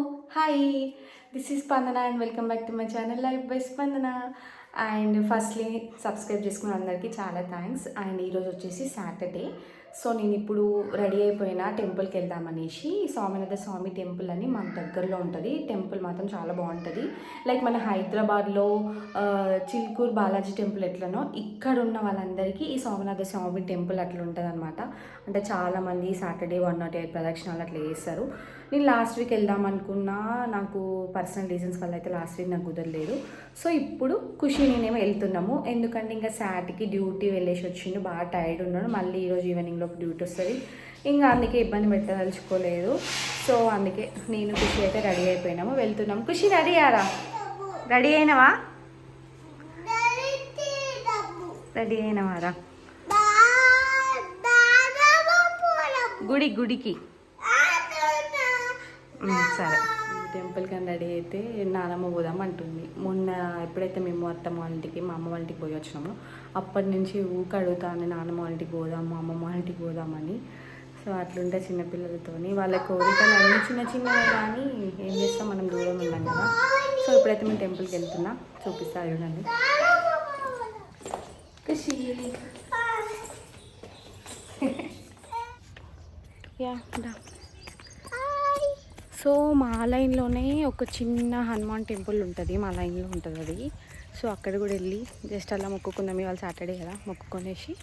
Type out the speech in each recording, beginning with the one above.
Hi, this is Spandana and welcome back to my channel Life by Spandana. And firstly subscribe చేసుకున్న అందరికీ చాలా thanks. And ఈరోజు వచ్చేసి Saturday. So నేను ఇప్పుడు రెడీ అయిపోయిన టెంపుల్కి వెళ్దామనేసి. స్వామినాథ స్వామి టెంపుల్ అని మాకు దగ్గరలో ఉంటుంది. టెంపుల్ మాత్రం చాలా బాగుంటుంది. లైక్ మన హైదరాబాద్లో చిల్కూరు బాలాజీ టెంపుల్ ఎట్లనో ఇక్కడ ఉన్న వాళ్ళందరికీ ఈ స్వామినాథ స్వామి టెంపుల్ అట్లా ఉంటుంది అనమాట. అంటే చాలామంది సాటర్డే 108 ప్రదక్షిణాలు అట్లా చేస్తారు. నేను లాస్ట్ వీక్ వెళ్దాం అనుకున్నా, నాకు పర్సనల్ రీజన్స్ వల్ల అయితే లాస్ట్ వీక్ నాకు కుదరలేదు. సో ఇప్పుడు ఖుషి నేనేమో వెళ్తున్నాము. ఎందుకంటే ఇంకా సాట్కి డ్యూటీ వెళ్ళేసి వచ్చిండు, బాగా టైర్డ్ ఉన్నాడు. మళ్ళీ ఈరోజు ఈవినింగ్లోకి డ్యూటీ వస్తుంది. ఇంకా అందుకే ఇబ్బంది పెట్టదలుచుకోలేదు. సో అందుకే నేను ఖుషి అయితే రెడీ అయిపోయినాము, వెళ్తున్నాము. ఖుషి రెడీ అయ్యారా? రెడీ అయినవా? రెడీ అయినవారా? గుడికి సరే. టెంపుల్కి అని రెడీ అయితే నానమ్మ పోదాం అంటుంది. మొన్న ఎప్పుడైతే మేము అత్తమ్మ వాళ్ళ ఇంటికి మా అమ్మ వాళ్ళ ఇంటికి పోయి వచ్చినామో అప్పటి నుంచి ఊక అడుగుతాను, నానమ్మ వాళ్ళ ఇంటికి పోదాము, అమ్మమ్మ వాళ్ళ ఇంటికి పోదామని. సో అట్లుంటే చిన్నపిల్లలతోని వాళ్ళ కోరికలు అన్నీ చిన్న చిన్నవి, కానీ ఏం చేస్తాం, మనం దూరం ఉన్నాం కదా. సో ఇప్పుడైతే మేము టెంపుల్కి వెళ్తున్నా, చూపిస్తా చూడండి. సో మా లైన్లోనే ఒక చిన్న హనుమాన్ టెంపుల్ ఉంటుంది, మా లైన్లో ఉంటుంది అది. సో అక్కడ కూడా వెళ్ళి జస్ట్ అలా మొక్కుకుందాం, ఇవాళ సాటర్డే కదా, మొక్కుకొనేసి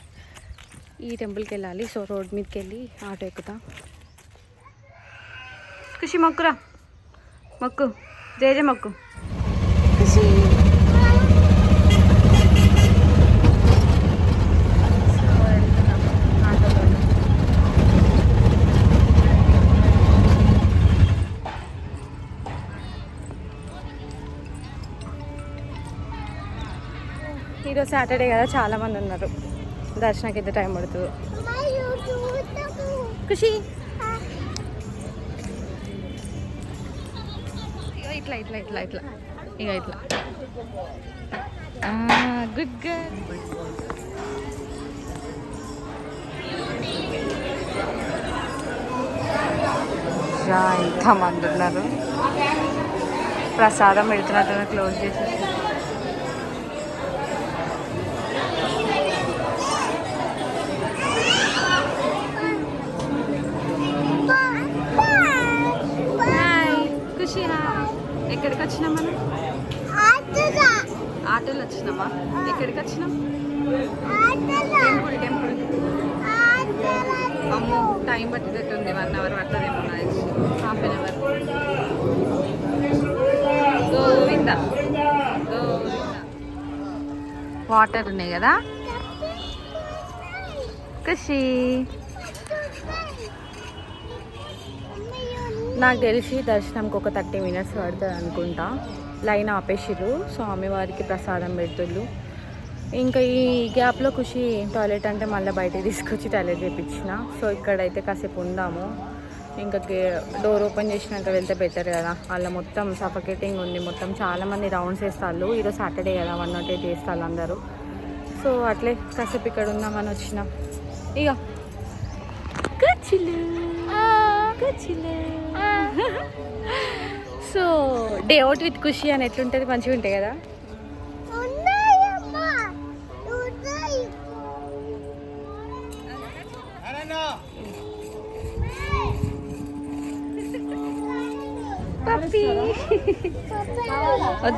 ఈ టెంపుల్కి వెళ్ళాలి. సో రోడ్ మీదకి వెళ్ళి ఆటో ఎక్కుతా. ఖుషి మొక్కురా, మొక్కు, జయ మొక్కు. ఖుషి ఈరోజు సాటర్డే కదా, చాలామంది ఉన్నారు. దర్శనానికి ఎంత టైం పడుతుందో. ఖుషి ఇట్లా ఇట్లా ఇట్లా ఇట్లా ఇక ఇట్లా. Good girl. ఎంతమంది ఉన్నారు. ప్రసాదం పెడుతున్నట్టు క్లోజ్ చేసేసి. ఎక్కడికి వచ్చినాం మనం? ఆటోలో వచ్చినామా? ఎక్కడికి వచ్చినాం? టెంపుల్. అమ్మో, టైం పట్టేటట్టుంది. 1 అవర్ పడుతుందేమో, ½ అవర్. గోవింద వాటర్ ఉన్నాయి కదా. ఖుషి నాకు తెలిసి దర్శనంకి ఒక 30 minutes పడుతుంది అనుకుంటా. లైన్ ఆపేసిర్రు, స్వామివారికి ప్రసాదం పెడుతుళ్ళు. ఇంకా ఈ గ్యాప్లో ఖుషి టాయిలెట్ అంటే మళ్ళీ బయటకు తీసుకొచ్చి టాయిలెట్ చేయించిన. సో ఇక్కడైతే కాసేపు ఉందాము. ఇంకా డోర్ ఓపెన్ చేసినాక వెళ్తే బెటర్ కదా. వాళ్ళ మొత్తం సఫకేటింగ్ ఉంది, మొత్తం చాలామంది రౌండ్స్ వేస్తారు. ఈరోజు సాటర్డే కదా, 108 వేస్తారు అందరూ. సో అట్లే కాసేపు ఇక్కడ ఉందామని వచ్చినాం. ఇక సో డే అవుట్ విత్ ఖుషి అని ఎట్లుంటుంది, మంచిగా ఉంటాయి కదా.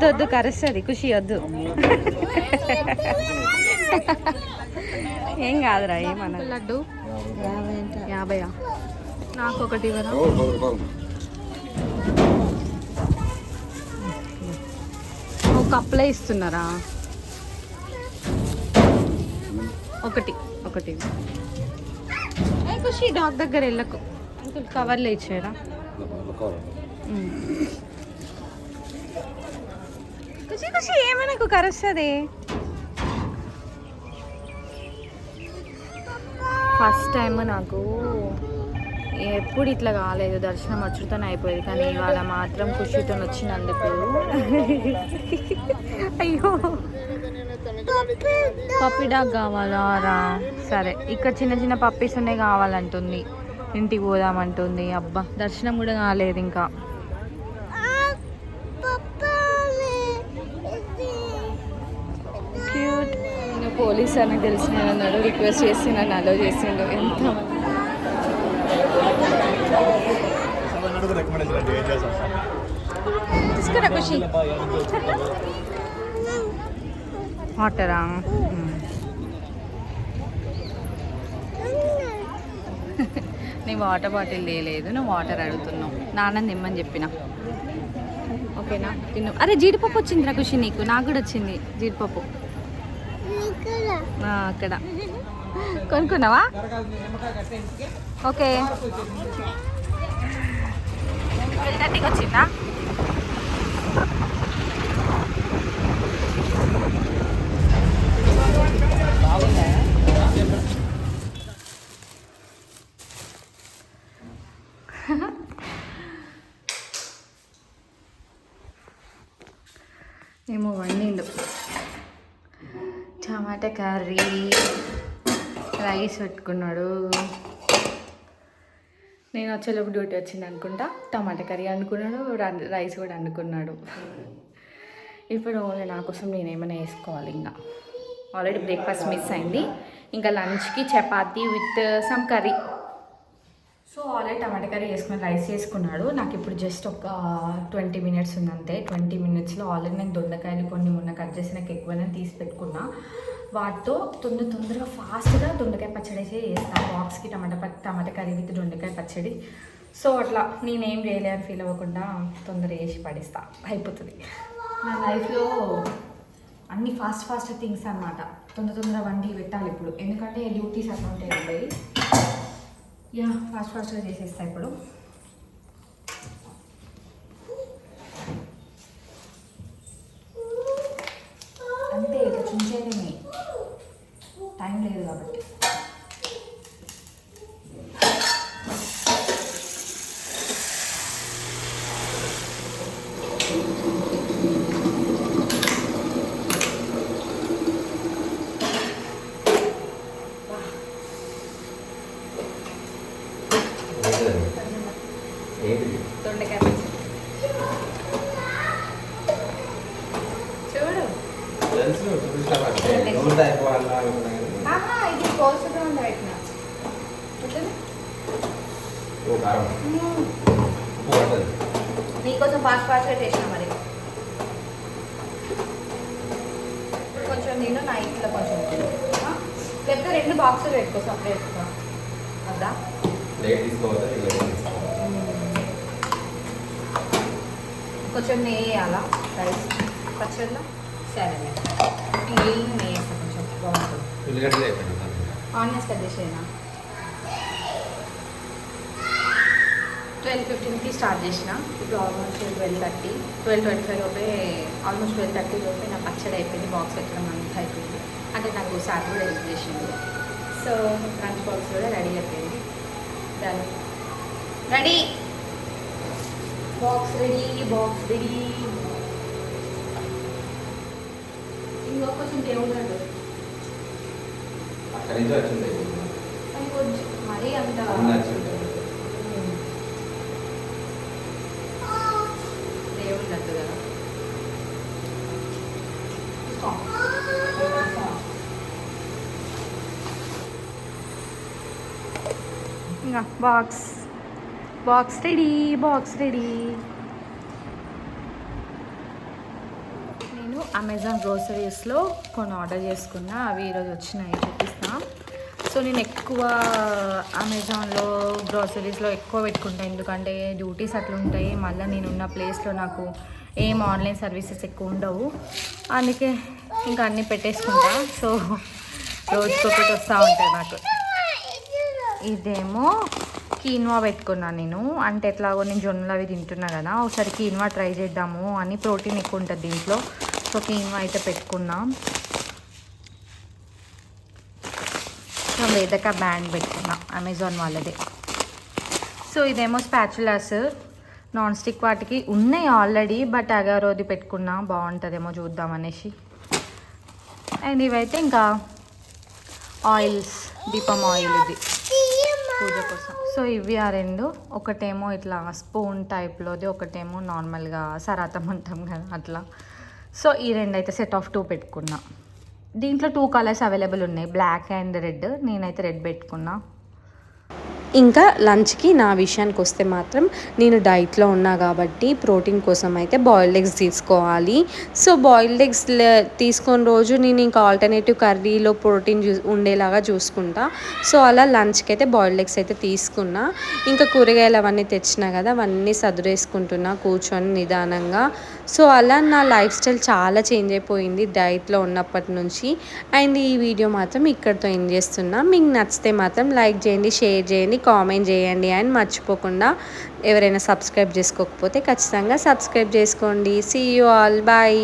వద్దు కరుస్తుంది ఖుషి, వద్దు. ఏం కాదురా, ఏమన్నా. లడ్డు 50. నాకు ఒకటి ఇవ్వరా? ఒక కప్పులే ఇస్తున్నారా? ఒకటి ఖుషి డాక్ దగ్గర వెళ్ళకు, అంకుల్ కవర్లో ఇచ్చారా? ఖుషి ఏమైనా కరుస్తుంది. ఫస్ట్ టైం నాకు ఎప్పుడు ఇట్లా కాలేదు, దర్శనం వచ్చుతోనే అయిపోయేది. కానీ ఇవాళ మాత్రం ఖుషితో వచ్చినందుకు అయ్యో. పప్పీ డాగ్ కావాలా రా? సరే, ఇక్కడ చిన్న చిన్న పప్పీస్ ఉన్నాయి కావాలంటుంది. ఇంటికి పోదామంటుంది. అబ్బా, దర్శనం కూడా కాలేదు ఇంకా. క్యూట్. నేను పోలీస్ అని తెలిసిన అన్నాడు, రిక్వెస్ట్ చేసి నన్ను అలో చేసిండు. ఎంత తీసుకురా ఖుషి. వాటరా? నీ వాటర్ బాటిల్ లేదు, నువ్వు వాటర్ అడుగుతున్నావు. నాన్న నిమ్మని చెప్పిన. ఓకేనా? తిన్ను. అరే జీడిపప్పు వచ్చిందిరా ఖుషి నీకు. నాకు కూడా వచ్చింది జీడిపప్పు. అక్కడ కొనుక్కున్నావా? ఓకే. 12:30కి వచ్చిందా? ఏమో వండిండు. టమాటా కర్రీ, రైస్ పెట్టుకున్నాడు. నేను వచ్చేలోపు డ్యూటీ వచ్చింది అనుకుంటా. టమాటా కర్రీ అనుకున్నాడు, రైస్ కూడా అనుకున్నాడు. ఇప్పుడు నా కోసం నేను ఏమైనా వేసుకోవాలి. ఇంకా ఆల్రెడీ బ్రేక్ఫాస్ట్ మిస్ అయింది. ఇంకా లంచ్కి chapati with some curry. So already tomato curry వేసుకుని రైస్ చేసుకున్నాడు. నాకు ఇప్పుడు జస్ట్ ఒక 20 minutes ఉందంతే. 20 minutesలో ఆల్రెడీ నేను దొండకాయలు కొన్ని మొన్న కట్ చేసి నాకు ఎక్కువైనా తీసి పెట్టుకున్నా. వాటితో తొందరగా ఫాస్ట్గా దొండకాయ పచ్చడి వేస్తాను. బాక్స్కి టమాటా కర్రీ విత్ దొండకాయ పచ్చడి. సో అట్లా నేనేం చేయలే అని ఫీల్ అవ్వకుండా తొందరగా వేసి పడేస్తా, అయిపోతుంది. నా లైఫ్లో అన్ని ఫాస్ట్ థింగ్స్ అన్నమాట. తొందరగా వండి పెట్టాలి ఇప్పుడు, ఎందుకంటే డ్యూటీస్ అట్లా ఉంటాయి. యా ఫాస్ట్గా చేసేస్తా ఇప్పుడు. అంతే, ఇట్లా చుంచేదేమి టైం లేదు కాబట్టి. దొండకాయ చూడు, ఇది కోసగా ఉంది పెట్టిన. నీకోసం ఫాస్ట్గా చేసిన. మరి కొంచెం నేను నా ఇంట్లో కొంచెం లేకపోతే 2 బాక్సులు పెట్టుకో సపరేట్గా. వద్దా? కొంచెం నెయ్యి వేయాలా రైస్ పచ్చడిలో? సరే, నెయ్యి వేస్తా కొంచెం బాగుంటుంది. ఆనియన్స్ కట్ చేసేనా? 12:15కి స్టార్ట్ చేసిన. ఇప్పుడు ఆల్మోస్ట్ 12:25 లోపే, ఆల్మోస్ట్ 12:30 లోపే నా పచ్చడి అయిపోయింది. బాక్స్ పెట్టడం అంతా అయిపోయింది. అంటే నాకు సార్ కూడా హెల్ప్ చేసింది. సో లంచ్ బాక్స్ కూడా రెడీ అయిపోయింది. దాన్ని రెడీ, బాక్స్ రెడీ. ఇంకో కొంచెం దేవుడు కొంచెం మరీ అంత దేవుడు లడ్డు కదా. ఇంకా బాక్స్ రెడీ. నేను అమెజాన్ గ్రోసరీస్లో కొన్ని ఆర్డర్ చేసుకున్నా. అవి ఈరోజు వచ్చినాయి, చూపిస్తా. సో నేను ఎక్కువ అమెజాన్లో గ్రోసరీస్లో ఎక్కువ పెట్టుకుంటాను, ఎందుకంటే డ్యూటీస్ అట్లా ఉంటాయి. మళ్ళీ నేను ఉన్న ప్లేస్లో నాకు ఏం ఆన్లైన్ సర్వీసెస్ ఎక్కువ ఉండవు. అందుకే ఇంకా అన్నీ పెట్టేసుకుంటా. సో రోజుకొకటి వస్తూ ఉంటాయి నాకు. ఇదేమో కీన్వా పెట్టుకున్నాను నేను. అంటే ఎట్లాగో నేను జొన్నలు అవి తింటున్నా కదా, ఒకసారి కీన్వా ట్రై చేద్దాము అని. ప్రోటీన్ ఎక్కువ ఉంటుంది దీంట్లో. సో కీన్వా అయితే పెట్టుకున్నాం. సో వేదక బ్యాండ్ పెట్టుకున్నా, అమెజాన్ వాళ్ళది. సో ఇదేమో స్పాచులాస్, నాన్ స్టిక్ వాటికి ఉన్నాయి ఆల్రెడీ, బట్ అగారోది పెట్టుకున్నా, బాగుంటుందేమో చూద్దాం అనేసి. అండ్ ఇవైతే ఇంకా ఆయిల్స్, దీపం ఆయిల్ ఇది పూజ కోసం. సో ఇవి ఆ 2, ఒకటేమో ఇట్లా స్పూన్ టైప్లోది, ఒకటేమో నార్మల్గా సరాతం అంటాం కదా అట్లా. సో ఈ 2 అయితే సెట్ ఆఫ్ 2 పెట్టుకున్నా. దీంట్లో 2 కలర్స్ అవైలబుల్ ఉన్నాయి, బ్లాక్ అండ్ రెడ్. నేనైతే రెడ్ పెట్టుకున్నా. ఇంకా లంచ్కి నా విషయానికి వస్తే మాత్రం నేను డైట్లో ఉన్నా కాబట్టి ప్రోటీన్ కోసం అయితే బాయిల్డ్ ఎగ్స్ తీసుకోవాలి. సో బాయిల్డ్ ఎగ్స్ తీసుకొని రోజు నేను ఇంకా ఆల్టర్నేటివ్ కర్రీలో ప్రోటీన్ ఉండేలాగా చూసుకుంటా. సో అలా లంచ్కి అయితే బాయిల్డ్ ఎగ్స్ అయితే తీసుకున్నా. ఇంకా కూరగాయలు అవన్నీ తెచ్చినా కదా, అవన్నీ సదురేసుకుంటున్నా కూర్చొని నిదానంగా. సో అలా నా లైఫ్ స్టైల్ చాలా చేంజ్ అయిపోయింది డైట్లో ఉన్నప్పటి నుంచి. అండ్ ఈ వీడియో మాత్రం ఇక్కడితో ఎండ్ చేస్తున్నా. మీకు నచ్చితే మాత్రం లైక్ చేయండి, షేర్ చేయండి, కామెంట్ చేయండి. అండ్ మర్చిపోకుండా ఎవరైనా సబ్స్క్రైబ్ చేసుకోకపోతే ఖచ్చితంగా సబ్స్క్రైబ్ చేసుకోండి. See you all, bye.